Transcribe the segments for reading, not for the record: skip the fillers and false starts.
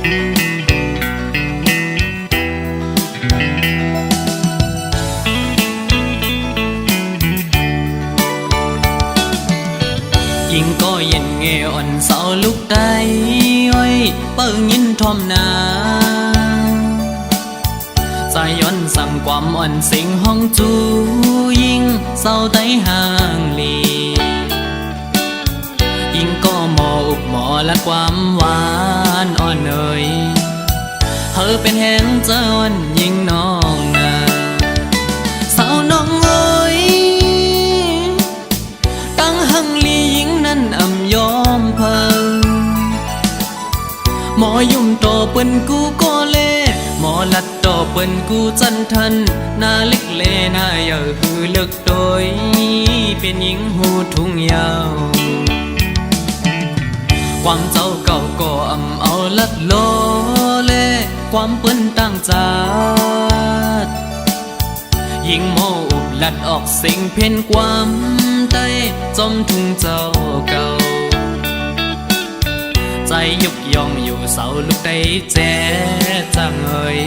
ยิ่งก็เย็นเงอ่อนเสาลุกได้อ้อยเปิ้งยินทอมนาใจย้อนสั่งความอ่อนสิงห้องจูยิ่งเศร้าไต้ห่างลียิ่งก็หมออุบหมอและความหวานอ่อนเอ่ยเธอเป็นแห่งเจ้าอ่อนยิ่งน้องนาสาวน้องเอ้ยตั้งหังลียิ่งนั้นอ่ำยอมเพิงหมอยุ่มต่อเปิ้นกูก็เล่หมอลัดต่อเปิ้นกูจันทันหน้าเล็กเล่หน้าเยาหือเลิกโดยเป็นหญิงหูทุ่งยาวความเจ้าเก่าก็อ่ำเอาลัดโลเล่ความเปิ้นตั้งจาดยิ่งโมอุบลัดออกสิ่งเพ่นความใต้จมทุ่งเจ้าเก่าใจยุกยองอยู่เสาลุกได้แจ๊จังเอ่ย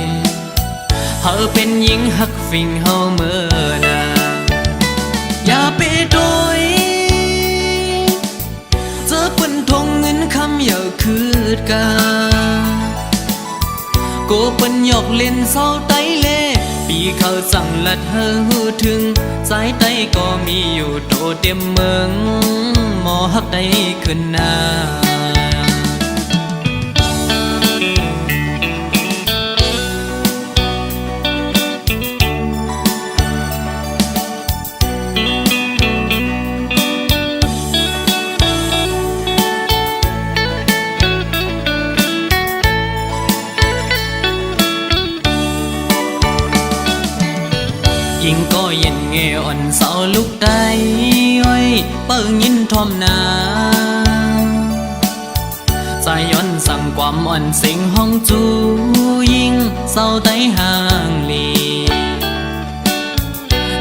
เธอเป็นหญิงหักฟิงเฮาเมื่อนาอย่าไปโดยเจอเปิ้นทงเงินคำอย่าคืดกาโกเปิ้นหยอกเล่นเศร้าไตเล่ปีเขาสั่งลัดเธอหูถึงสายไตก็มีอยู่โตเต็มเมืองหมอหักได้ขึ้นหน้ายิ่งก็เย็นเงอ่อนเสาลุกได้อ้อยเปิ้งยินทอมนาใจย้อนสั่งความอ่อนสิงห้องจูยิ่งเศร้าไต้ห่างลี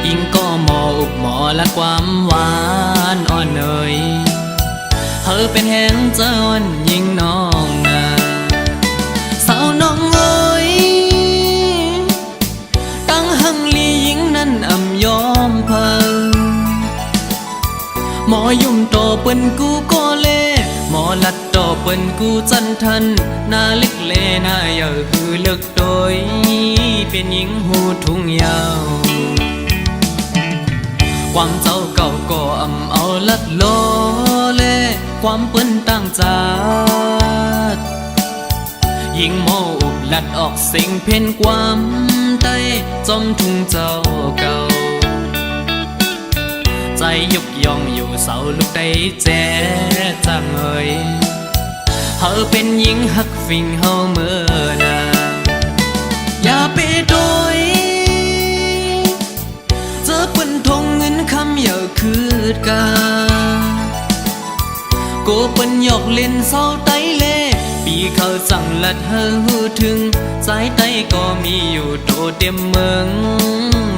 ยิ่งก็หมออุบหมอและความหวานอ่อนเอ่ยเธอเป็นแห่งเจ้าอ่อนยิ่งน้องนาสาวน้องเอ้ยตั้งหังลียิ่งนั้นอ่ำยอมเพิงหมอยุ่มต่อเปิ้นกูก็เล่หมอลัดต่อเปิ้นกูจันทันหน้าเล็กเล่หน้าเยาหือเลิกโดยเป็นหญิงหูทุ่งยาวความเจ้าเก่าก็อ่ำเอาลัดโลเล่ความเปิ้นตั้งจาดยิ่งโมอุบลัดออกสิ่งเพ่นความใต้จมทุ่งเจ้าเก่าใจยุกยองอยู่เสาลุกได้แจ๊จังเอ่ยเธอเป็นหญิงหักฟิงเฮาเมื่อนาอย่าไปโดยเจอเปิ้นทงเงินคำอย่าคืดกาโกเปิ้นหยอกเล่นเศร้าไตเล่ปีเขาสั่งลัดเธอหูถึงสายไตก็มีอยู่โตเต็มเมือง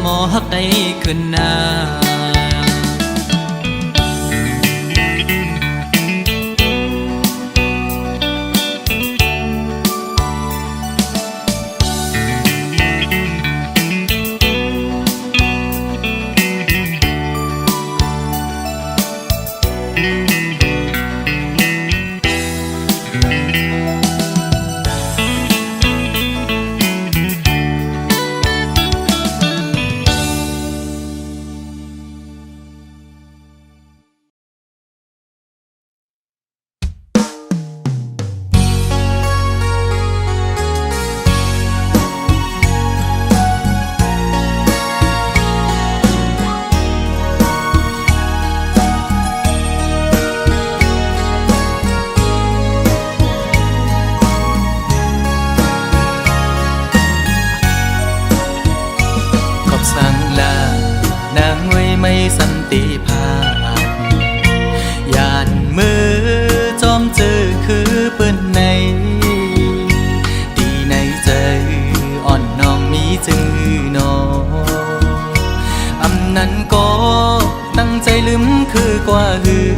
หมอหักได้ขึ้นหน้าสันติภาพยานมือจอมเจอคือเปิ้นในดีในใจอ่อนน้องมีจื้อนออำนั้นก็ตั้งใจลืมคือกว่าหือ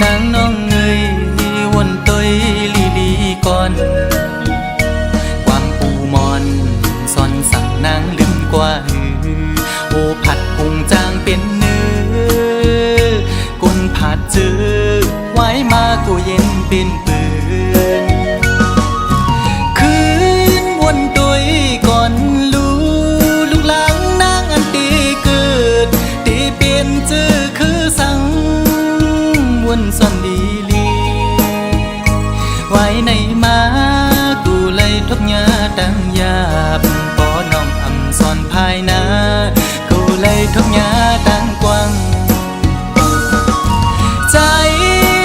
นางน้องเงยวนตอยลีก่อน ว้ในมากูเลยทุกยาดังยาบปอน้องอำสอนภายนากูเลยทุกยาดังกว้างใจ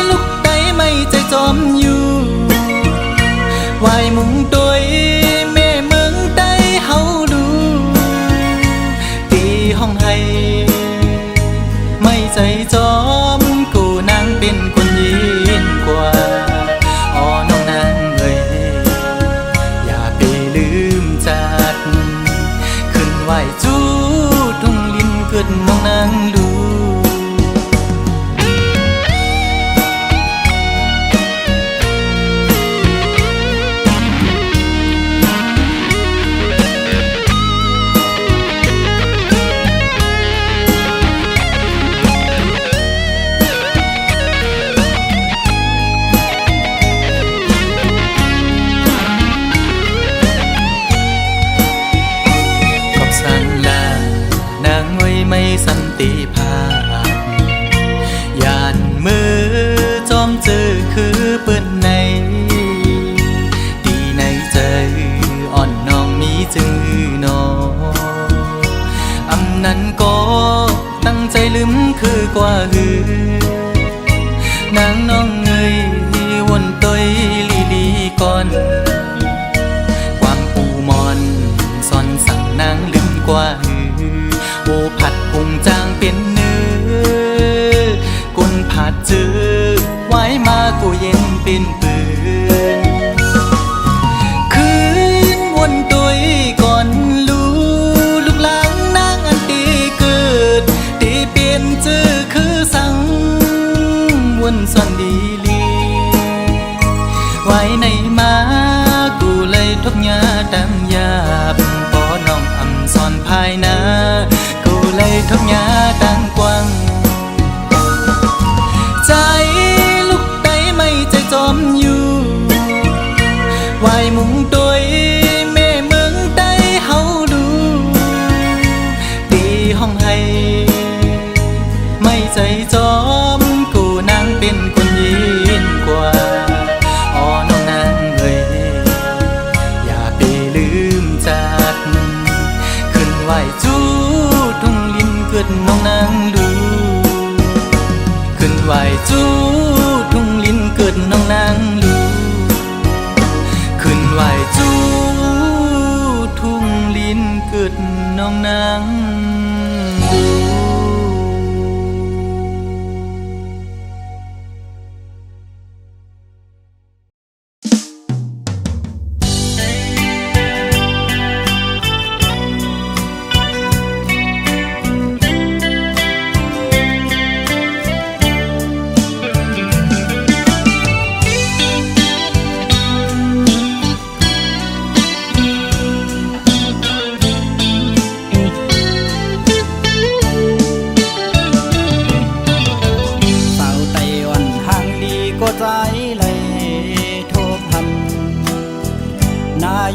ลูกใดไม่ใจจอมอยู่ไหวมุงตัวแม่เมืองใดเฮาดูตีห้องให้ไม่ใจจอมกูนางเป็นคนยินกว่าอ๋อน้องนางเอ้ยอย่าไปลืมจัดขึ้นไหวจู้ทุ่งลิ้นเกิดน้องนางดูไม่สันติภาพยานมือจอมเจอคือเปิ้นในดีในใจอ่อนน้องมีจึงนออำนั้นก็ตั้งใจลืมคือกว่าหือนางน้องเงยวนต้อยลีก่อนความปูมอนซ่อนสั่งนางลืมกว่าหือโอผัดพุงจางเป็นเนื้อกุนผัดจือไว้มากูเย็นเป็นปืนคืนวนตัวก่อนลูกหลังนางอันตีเกิดตีเปลี่ยนจือคือสั่งวนซ่อนดีลีไว้ในมากูเลยทุกยาดังยาบปอน้องอำสอนภายนาเลยทุกยาดังกว้างใจลูกใดไม่ใจจอมอยู่ไหวมุงตัวแม่เมืองใดเฮาดูตีห้องให้ไม่ใจจอมกูนางเป็นคนยินกว่าอ๋อน้องนางเอ้ยอย่าไปลืมจัดขึ้นไหวจู้เกิดน้องนางดูขึ้นไหวจู้ทุ่งลิ้นเกิดน้องนางดูขึ้นไหวจู้ทุ่งลิ้นเกิดน้องนางดู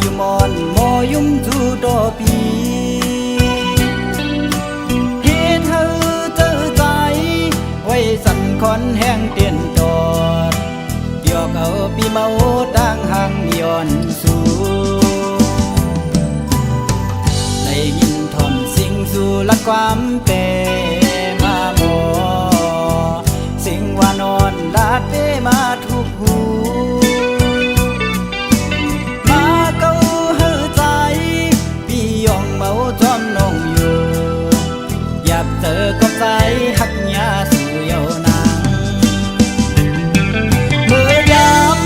อยู่มอนมอยุ่มจูดอปีเฮ็ดให้เจอใจไว้สั่นคอนแห้งเตียนจอดเกี่ยวเอาปีเมาตั้งห่างย้อนสู่ได้ยินทอนสิ่งสู่ลัดความเปมาหมอสิ่งว่านอนลาดเปมาทุกหูเจอกับใจหักยาสู่เยาวนางเมื่อยาม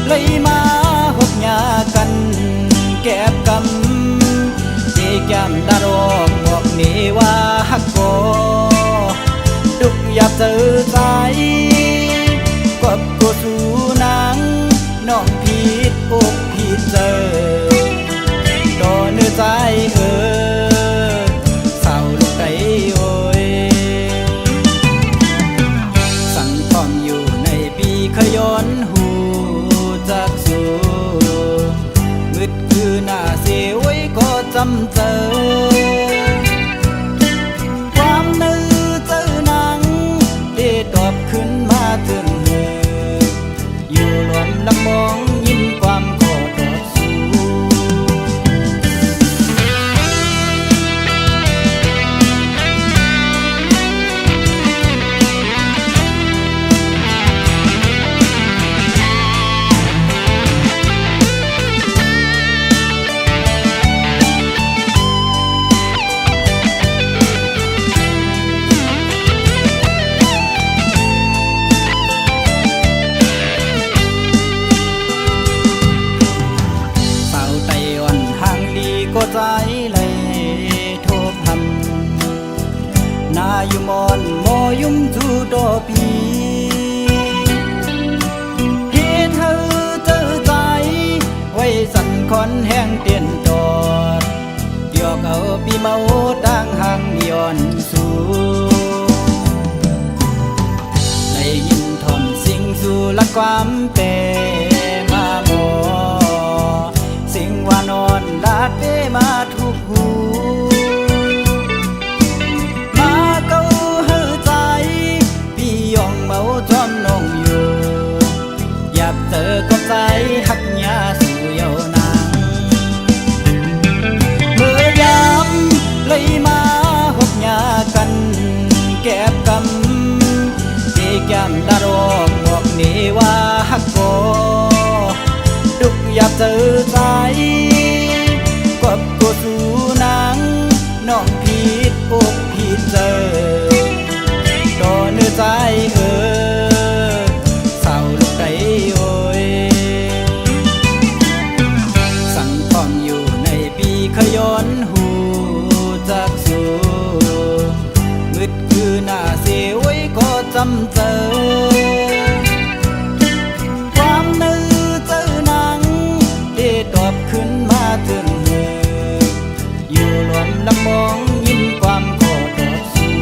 เลยมาหกยากันแก็บกำเจยามดารอกบอกนี่ว่าหักก็ดุกอยากเจอใจกับกูสู่นางน้องผิดอกผิดเจอโดนเนื้อใจสาวลูกไก่ขย้อนหูจากสู่มืดคือหน้าเสียไว้ก็จำเจอความนึกเจอหนังได้ตอบขึ้นมาถึงอยู่รวมลำมอง tiền trọt Điều cầu bi máu đang hàng nhọn xuống Lấy nhìn thầm sinh dù làความเปมาโมสิ่งวานอนลาดเปมาทุกหูมาเก้าหือใจพี่ยองเมาจอมนองอยู่อยากเจอกับใจหักยาสู่เยาวนางเมื่อยามเลยมาหกยากันแก็บกำที่แก้มดารอกบอกนี่ว่าหักก็ดุกอยากเจอใจกบกูสู่นางน้องผิดอกผิดเจอต่อเนื้อใจเศร้าลูกใดโอยสั่งคอมอยู่ในปีขย้อนหูจากสู่มืดคือหน้าเสียไว้ก็จำเจอความนึกเจอหนังได้ตอบขึ้นมาถึงมืออยู่หลวนลำมองยินความขอตอบสู่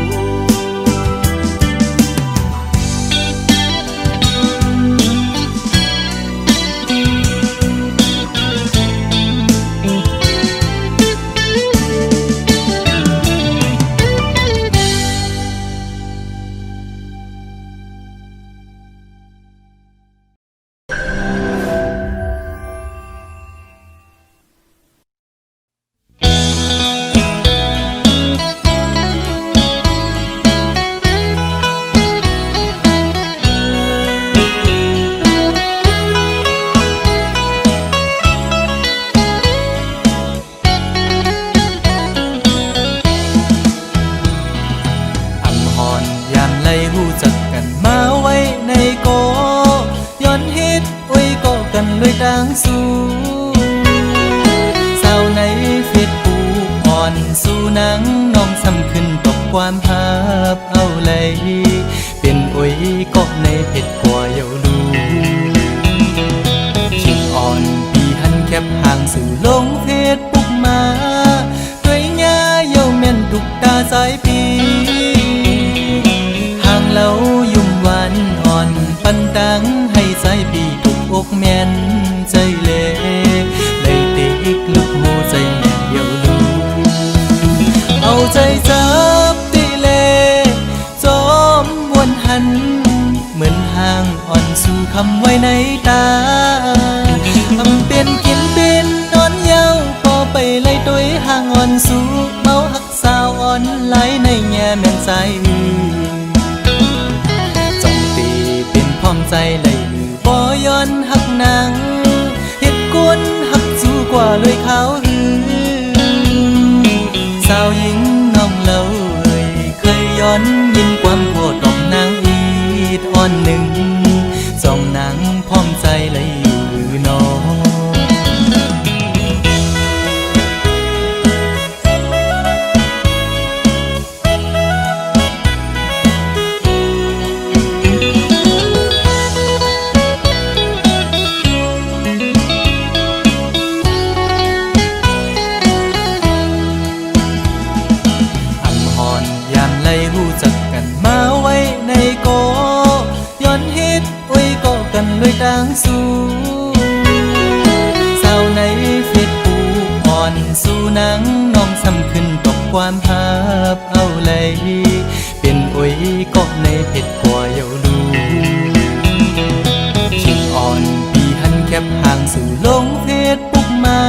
ด้วยดังสู้สาวในเฟซบุ๊กอ่อนสู้นังน้องสำขึ้นตกความหับเอาเลยเป็นโอ้ยก็ในเพจกว่าเยาลูชิงอ่อนปีหันแคบห่างสื่อลงเฟซบุ๊กมาด้วยหญ้าเยาแม่นทุกตาสายปีห่างเล่ายุ่มหวานอ่อนปันดังให้สายปีทุกอกแม่นใจเล่เลยติกลุกหูใจแม่เยาลูเอาใจจับตีเล่จอมวนหันเหมือนห่างอ่อนสู่คำไว้ในตาทำเป็นกินเป็นนอนเยาพอไปไล่ตัวห่างอ่อนสู่เมาหักสาวอ่อนไหลในแง่แม่นใจจ้องตีเป็นพร้อมใจเลยบ่ย้อนหักนางเฮ็ดกวนหักสู้กว่าเลยเขาสาวหญิงน้องเล่าเคยย้อนยินความโคตรของนางอีดอ่อนหนึ่งสองนางพร้อมใจเลยอยู่น้องด้วยดังสู้สาวในเฟซบุ๊กอ่อนสู้นังน้องสำขึ้นตกความหับเอาเลยเป็นโอ้ยก็ในเพจกว่าเยาลูชิงอ่อนปีหันแคบห่างสู่ลงเฟซบุ๊กมา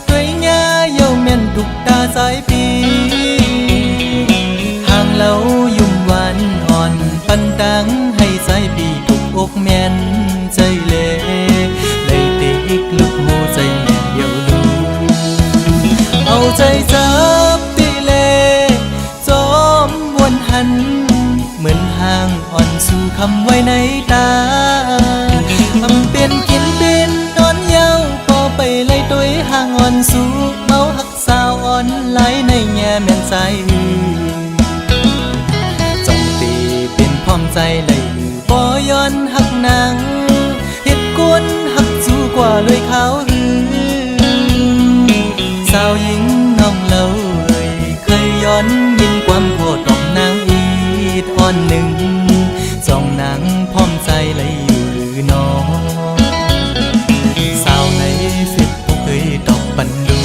ด้วยหญ้าเยาแม่นทุกตาสายปีห่างเล่ายุ่มหวานอ่อนปันดังให้สายปีทุกอกแม่นใจเล่เลยติกลุกหูใจแม่เยาลูเอาใจจับตีเล่จอมวนหันเหมือนห่างอ่อนสู่คำไว้ในตาทำเป็นกินเป็นนอนเยาพอไปไล่ตัวห่างอ่อนสู่เมาหักสาวอ่อนไหลในแง่แม่นใจจ้องตีเป็นพร้อมใจเลยบ่ย้อนหักนางเฮ็ดกวนหักสู้กว่าเลยเขา าวหญิงน้องเล่าเอ่ยเคยย้อนยินความโหดของนางอีดอ่อนหนึ่งสองนางพร้อมใจเลยอยู่หรือน้องสาวในฟิตบ่เคยตอกบันดู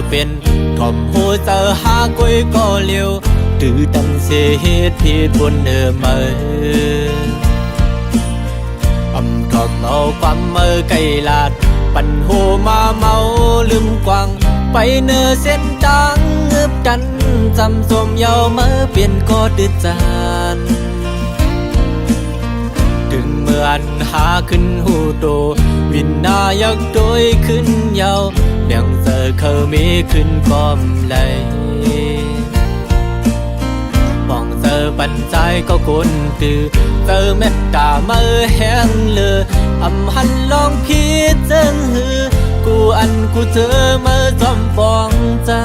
เป็นthòm hồ tờ ha quê có liều từ đằng xe hếtผิดบนเมื่อทอมเอาความเมื่อไกลลาดปันโหมาเมาลืมกวางไปเนื้อเส้นทางเงือบกันจำสมเยาเมื่อเปลี่ยนก็ดื้อจานถึงเมื่อนหาขึ้นหูโตวินนายักโดยขึ้นเยาเลี้ยงเจอเคยมีขึ้นก้อมไหลป้องเจอปันใจก็คนตือเจอเม็ดตาเมื่อแห้งเลืออำหันลองพิจารณากูอันกูเจอเมื่อจอมปองเจอ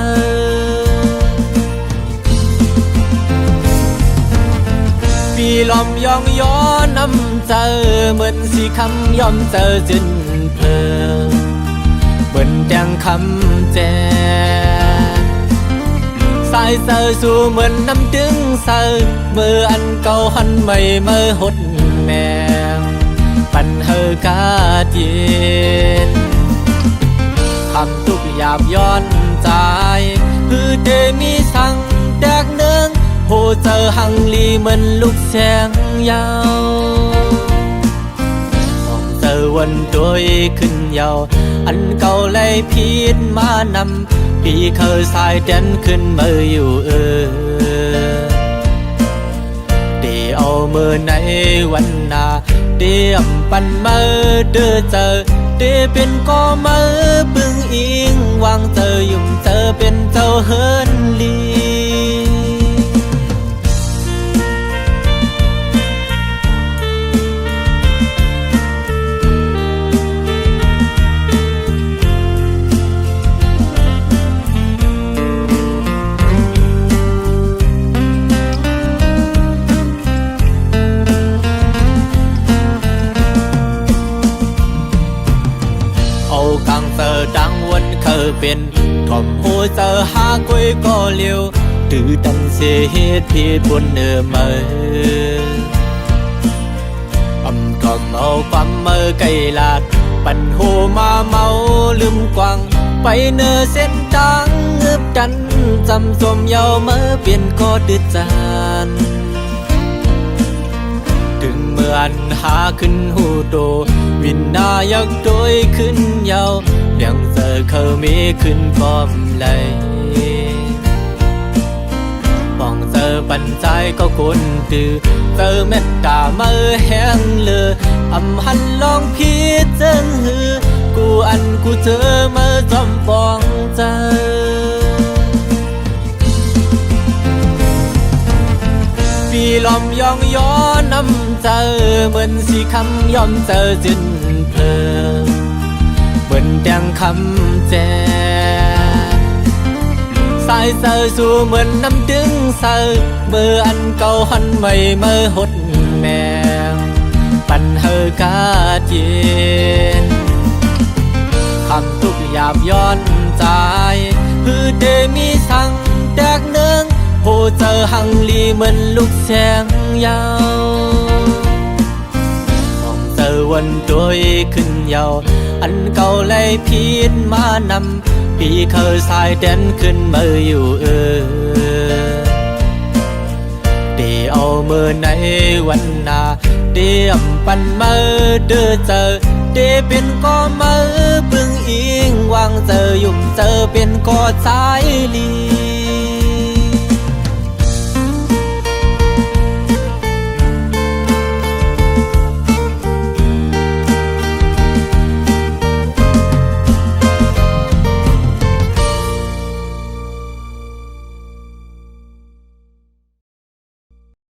ปีลอมยองย้อนน้ำเจอเหมือนสีคำยอมเจอจินเพลเหมือนแดงคำแจสายเซอสู่เหมือนน้ำดึงเซอเมื่ออันเก่าหันไม่เมื่อหดแมงปันเฮอกาเย็นคำทุกหยาบย้อนใจคือเดมีสั่งแดกเนืองโหเจอหังลีเหมือนลูกแสงยาวของเจอวันโดยขึ้นยาวอันเก่าเลยพิษมานำปีเคยสายเด่นขึ้นมืออยู่เดี๋ยวเอามือในวันนาเดี๋ยวปันมือเดือเจอเดี๋ยวเป็นก็มือบึงอิงวางเจอยุ่มเจอเป็นเจ้าเฮินลีกังเจอดังวันเคยเป็นถ่อมหัวเจอหากุยก็เลี้ยวตื้อดันเสียเหตุผิดบนเมื่อถ่อมเอาความเมื่อไกลลาดปันโหมาเมาลืมกวางไปเนื้อเส้นทางเงือบกันจำสมเยาเมื่อเปลี่ยนก็ดื้อจานถึงเมื่อนหาขึ้นหูโตวินนายักโดยขึ้นเยาเลี้ยงเจอเคยมีขึ้นก้อมไหลป้องเจอปันใจก็คนตือเจอเม็ดตาเมื่อแห้งเลืออำหันลองพิจารณากูอันกูเจอเมื่อจอมปองเจอปีลอมยองย้อนน้ำเจอเหมือนสีคำยอมเจอจินเพลเหมือนแดงคำแจสายเซอสู่เหมือนน้ำดึงเซอเมื่ออันเก่าหันไม่เมื่อหดแมงปันเฮอกาเย็นคำทุกหยาบย้อนใจคือเดมีสั่งแดกเนืองโหเจอหังลีเหมือนลูกแสงยาวมองเจอวันโดยขึ้นยาวอันเก่าเลยพิษมานำปีเคยสายเด่นขึ้นมืออยู่เดี๋ยวเอามือในวันนาเดี๋ยวปันมือเดือเจอเดี๋ยวเป็นก็มือบึงอิงวางเจอยุ่มเจอเป็นก็สายลี